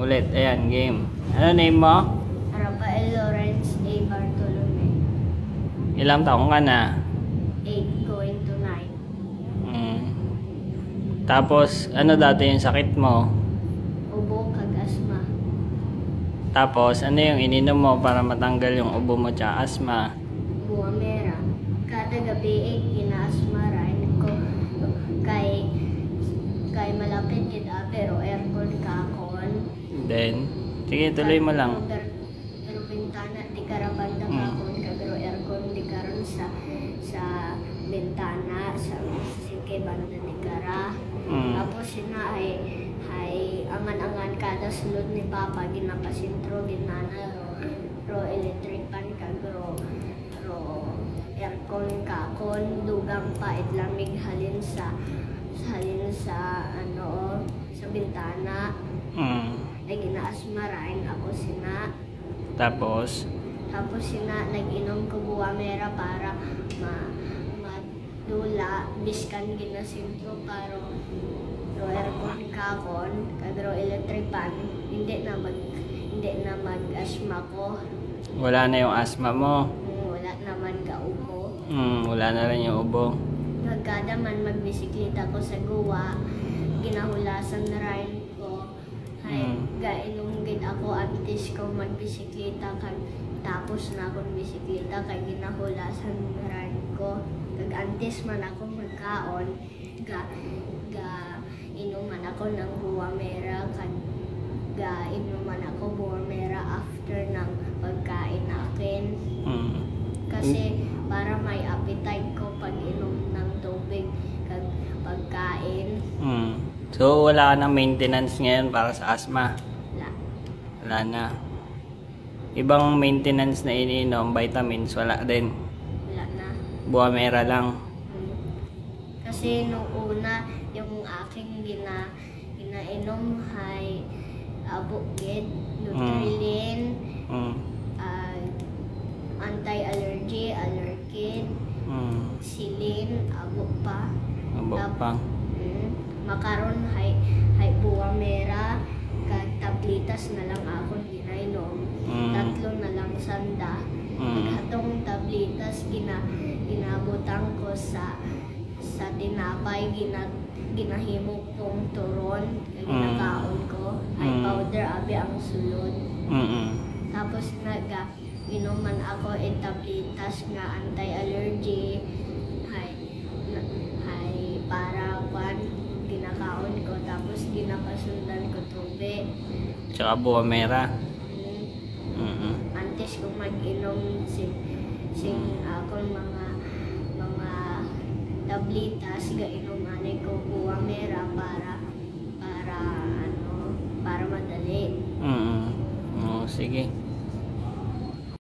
ulit. Ayan, game. Ano name mo? Rafael Lawrence A. Bartolome. Ilang taong ka na? 8 going to 9. Tapos, ano dati yung sakit mo? Ubo kag asma. Tapos, ano yung ininom mo para matanggal yung ubo mo tsaka asma? Buamera. Kada gabi gina-asma rin ko kay malapit gid pero aircon kakon. Then, sige, tuloy mo lang. Pero bintana di karabanda kakon pero aircon di karon sa bintana sa sige banda di kara. Tapos sina ay angan-angan kada sulod ni Papa ginapasintro ginana ro electric pan kag ro aircon kakon dugang pa itlamig halin sa ano sa bintana. Ay ginaasma rin ako sina. Tapos sina nag-inom ko buamera para madula biskan ginasintro para ro aircon kakon kadro electric pan hindi na mag-asma ko. wala na yung asma mo. Wala naman ka ubo. Wala na rin yung ubo. Nagkada man magbisikleta ko sa guwa, ginahulasan na rin ko. Ay, gainom gid ako antes ko magbisikleta kag tapos na akong bisikleta kay ginahulasan na rin ko. Kag antes man ako magkaon, inuman ako ng buamera kag inuman ako buamera after ng pagkain nakin. Kasi para may appetite ko pag inom ng tubig kag pagkain. So, wala ka ng maintenance ngayon para sa asma? Wala na. Ibang maintenance na iniinom, vitamins, wala din? Wala na. Buamera lang? Kasi nung una, yung aking ginainom ay Abukid, Nutrilin, anti-allergy, Allerkid, Silin, Abuk pa. Makaron hay buamera kag tablitas na lang ako ginainom. 3 na lang sanda. Atong tablitas ginabutang ko sa tinapay ginahimo kong turon ginakaon ko ay powder abi ang sulod. Tapos inuman ako tablitas nga anti-allergy hay para ginakaon ko tapos ginapasundan ko tubig. Tsaka buamera? Antes kong mag-inom sing akong mga tablitas gainuman ko buamera para madali. Sige.